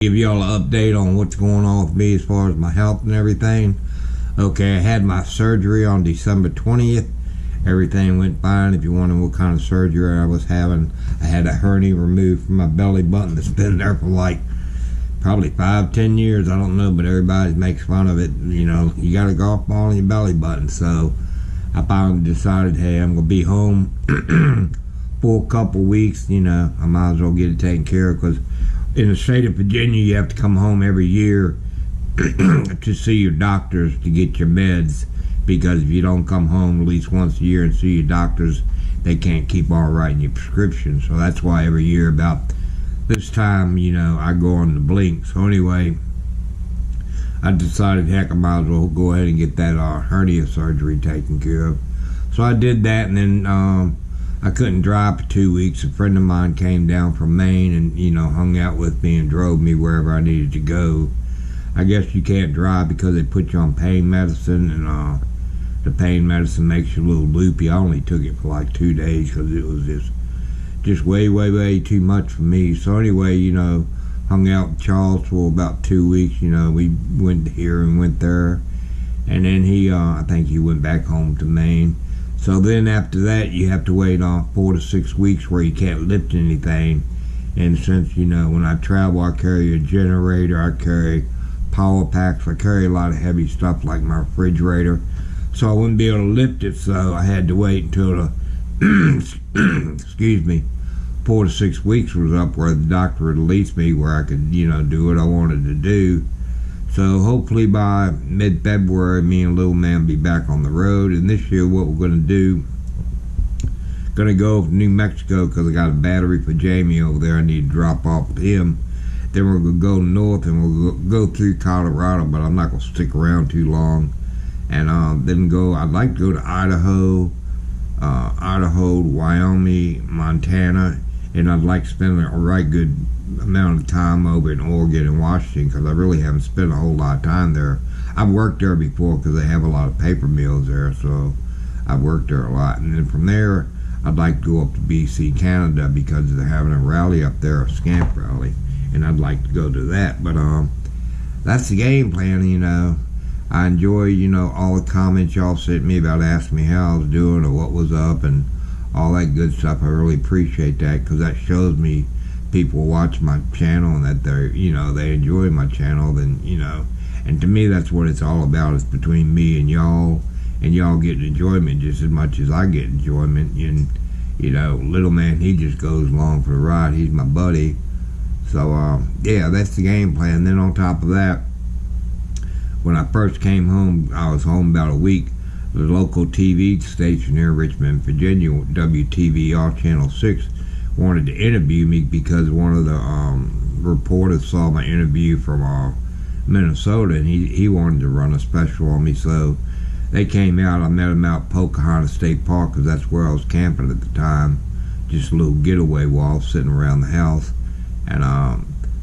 Give y'all an update on what's going on with me as far as my health and everything. Okay, I had my surgery on December 20th. Everything went fine. If you wonder what kind of surgery I was having, I had a hernia removed from my belly button that's been there for like probably 5-10 years. I don't know, but everybody makes fun of it. You know, you got to go off on your belly button. So I finally decided, hey, I'm going to be home for a couple weeks. You know, I might as well get it taken care of, because in the state of Virginia, you have to come home every year to see your doctors to get your meds, because if you don't come home at least once a year and see your doctors, they can't keep on writing your prescriptions. So that's why every year about this time, you know, I go on the blink. So anyway, I decided, heck, I might as well go ahead and get that hernia surgery taken care of. So I did that, and then I couldn't drive for 2 weeks. A friend of mine came down from Maine and, you know, hung out with me and drove me wherever I needed to go. I guess you can't drive because they put you on pain medicine, and the pain medicine makes you a little loopy. I only took it for like 2 days because it was just way too much for me. So anyway, you know, hung out with Charles for about 2 weeks. You know, we went here and went there, and then I think he went back home to Maine. So then after that, you have to wait on 4 to 6 weeks where you can't lift anything. And since, you know, when I travel, I carry a generator, I carry power packs, I carry a lot of heavy stuff like my refrigerator. So I wouldn't be able to lift it, so I had to wait until the, excuse me, 4 to 6 weeks was up where the doctor released me, where I could, you know, do what I wanted to do. So hopefully by mid-February, me and little man will be back on the road. And this year, what we're going to do, going to go to New Mexico, because I got a battery for Jamie over there I need to drop off with him. Then we're going to go north, and we'll go through Colorado, but I'm not going to stick around too long. And then I'd like to go to Idaho, Wyoming, Montana, and I'd like to spend a right good amount of time over in Oregon and Washington, because I really haven't spent a whole lot of time there. I've worked there before because they have a lot of paper mills there, so I've worked there a lot. And then from there, I'd like to go up to BC, Canada, because they're having a rally up there, a Scamp rally, and I'd like to go to that. But that's the game plan, you know. I enjoy, you know, all the comments y'all sent me about asking me how I was doing or what was up and all that good stuff. I really appreciate that, because that shows me people watch my channel and that they're, you know, they enjoy my channel. Then, you know, and to me that's what it's all about. It's between me and y'all getting enjoyment just as much as I get enjoyment. And, you know, little man, he just goes along for the ride. He's my buddy. So yeah, that's the game plan. Then on top of that, when I first came home, I was home about a week. The local TV station here in Richmond, Virginia, WTVR Channel 6, wanted to interview me because one of the reporters saw my interview from Minnesota, and he wanted to run a special on me. So they came out. I met them out at Pocahontas State Park, because that's where I was camping at the time. Just a little getaway while I was sitting around the house. And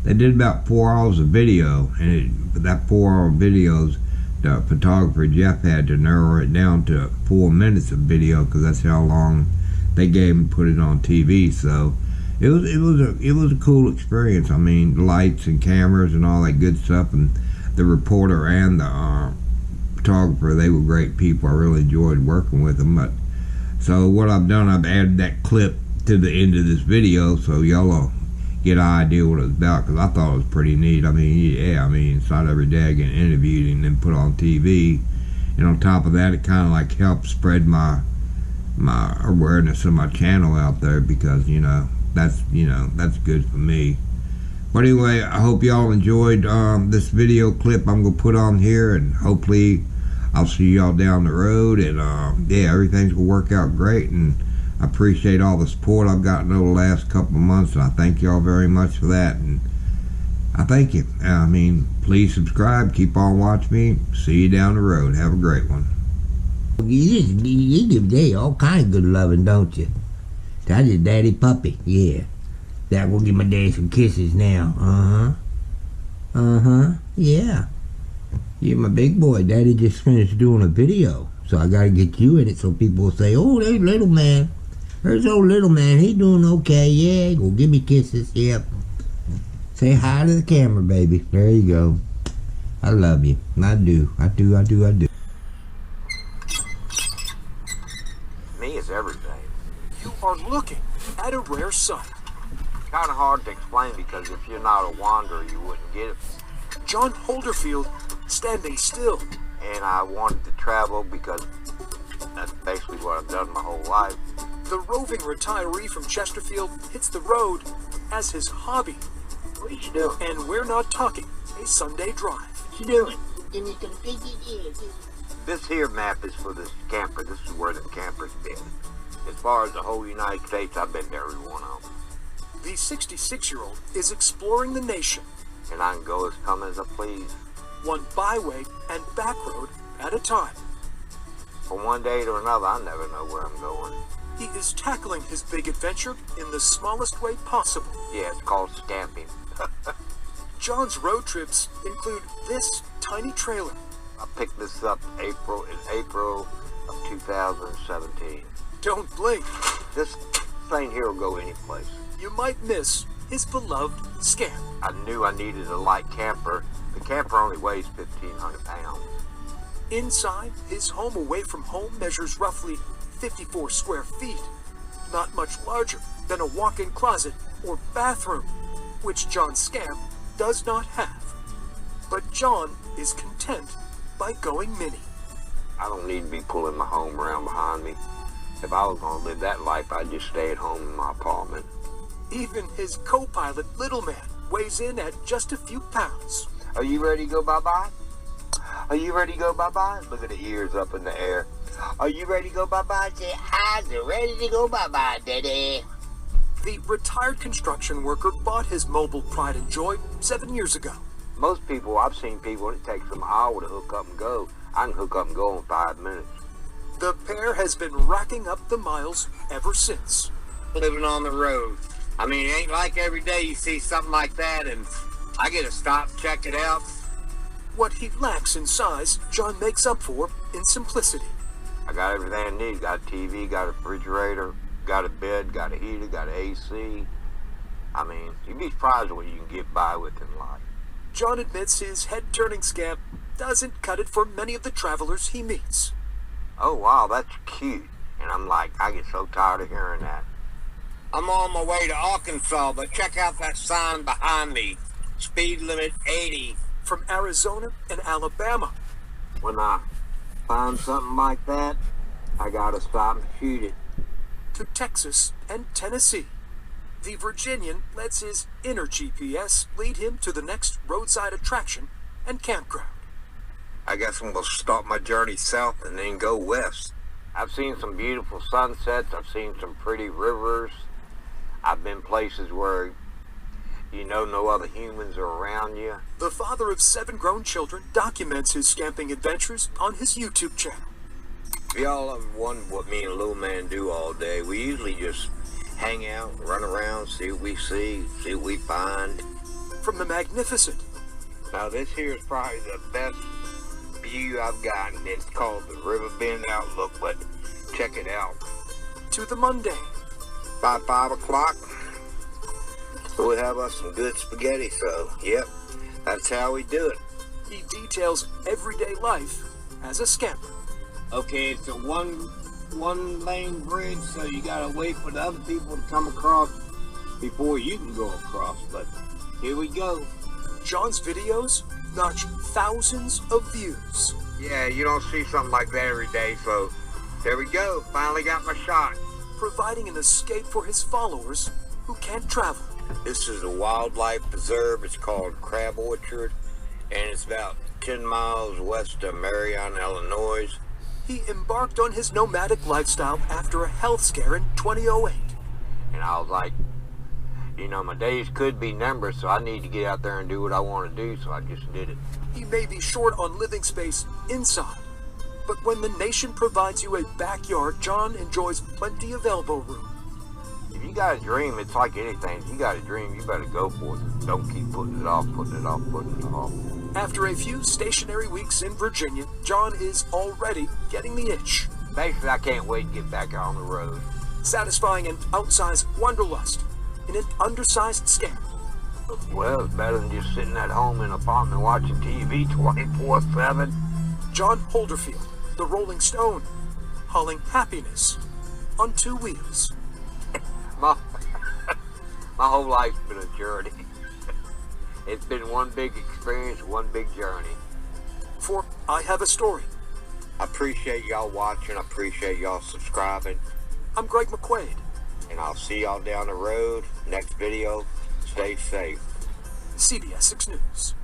they did about 4 hours of video, and that 4-hour videos, the photographer Jeff had to narrow it down to 4 minutes of video, because that's how long they gave him to put it on TV. So it was a cool experience. I mean, the lights and cameras and all that good stuff, and the reporter and the photographer, they were great people. I really enjoyed working with them. But so what I've done, I've added that clip to the end of this video, so y'all will get an idea what it's about, because I thought it was pretty neat. I mean, yeah, I mean, it's not every day I get interviewed and then put on TV. And on top of that, it kind of like helped spread my awareness of my channel out there, because, you know, that's good for me. But anyway, I hope y'all enjoyed this video clip I'm gonna put on here, and hopefully I'll see y'all down the road. And yeah, everything's gonna work out great, and I appreciate all the support I've gotten over the last couple of months, and I thank y'all very much for that. And I thank you. I mean, please subscribe, keep on watching me. See you down the road. Have a great one. You give Daddy all kind of good loving, don't you? That's your daddy puppy, yeah. That will give my daddy some kisses now. Yeah. You're my big boy. Daddy just finished doing a video, so I gotta get you in it so people will say, oh, there's little man. There's old little man. He doing okay. Yeah, go give me kisses. Yep. Say hi to the camera, baby. There you go. I love you. I do. Me is everything. You are looking at a rare sight. Kind of hard to explain because if you're not a wanderer, you wouldn't get it. John Holderfield standing still. And I wanted to travel because that's basically what I've done my whole life. The roving retiree from Chesterfield hits the road as his hobby. What you doing? And we're not talking a Sunday drive. What you doing? Give me some piggy. This here map is for this camper. This is where the camper's been. As far as the whole United States, I've been to every one of them. The 66-year-old is exploring the nation. And I can go as come as I please. One byway and back road at a time. From one day to another, I never know where I'm going. He is tackling his big adventure in the smallest way possible. Yeah, it's called scamping. John's road trips include this tiny trailer. I picked this up in April of 2017. Don't blink. This thing here will go any place. You might miss his beloved Scamp. I knew I needed a light camper. The camper only weighs 1,500 pounds. Inside, his home away from home measures roughly 54 square feet. Not much larger than a walk-in closet or bathroom, which John Scamp does not have. But John is content by going mini. I don't need to be pulling my home around behind me. If I was going to live that life, I'd just stay at home in my apartment. Even his co-pilot, Little Man, weighs in at just a few pounds. Are you ready to go bye-bye? Are you ready to go bye-bye? Look at the ears up in the air. Are you ready to go bye-bye? Say, I'm ready to go bye-bye, Daddy. The retired construction worker bought his mobile pride and joy 7 years ago. Most people, I've seen people, it takes them an hour to hook up and go. I can hook up and go in 5 minutes. The pair has been racking up the miles ever since. Living on the road. I mean, it ain't like every day you see something like that and I get to stop, check it out. What he lacks in size, John makes up for in simplicity. I got everything I need. Got a TV, got a refrigerator, got a bed, got a heater, got an AC. I mean, you'd be surprised what you can get by with in life. John admits his head-turning Scamp doesn't cut it for many of the travelers he meets. Oh, wow, that's cute. And I'm like, I get so tired of hearing that. I'm on my way to Arkansas, but check out that sign behind me. Speed limit 80. From Arizona and Alabama. When I find something like that, I gotta stop and shoot it. To Texas and Tennessee. The Virginian lets his inner GPS lead him to the next roadside attraction and campground. I guess I'm gonna start my journey south and then go west. I've seen some beautiful sunsets. I've seen some pretty rivers. I've been places where you know no other humans are around you. The father of 7 grown children documents his scamping adventures on his YouTube channel. If y'all ever wondered what me and Little Man do all day, we usually just hang out, run around, see what we see what we find. From the magnificent. Now this here is probably the best view I've gotten. It's called the River Bend Outlook, but check it out. To the mundane. By 5 o'clock, we'll have us some good spaghetti, so, yep, that's how we do it. He details everyday life as a scamper. Okay, it's a one lane bridge, so you gotta wait for the other people to come across before you can go across, but here we go. John's videos notch thousands of views. Yeah, you don't see something like that every day, so there we go, finally got my shot. Providing an escape for his followers who can't travel. This is a wildlife preserve. It's called Crab Orchard, and it's about 10 miles west of Marion, Illinois. He embarked on his nomadic lifestyle after a health scare in 2008. And I was like, you know, my days could be numbered, so I need to get out there and do what I want to do, so I just did it. He may be short on living space inside, but when the nation provides you a backyard, John enjoys plenty of elbow room. If you got a dream, it's like anything. If you got a dream, you better go for it. Don't keep putting it off, putting it off, putting it off. After a few stationary weeks in Virginia, John is already getting the itch. Basically, I can't wait to get back out on the road. Satisfying an outsized wanderlust in an undersized Scamp. Well, it's better than just sitting at home in an apartment watching TV 24/7. John Holderfield, the Rolling Stone, hauling happiness on two wheels. My, my whole life's been a journey. It's been one big experience, one big journey. For I Have a Story, I appreciate y'all watching. I appreciate y'all subscribing. I'm Greg McQuaid. And I'll see y'all down the road. Next video. Stay safe. CBS 6 News.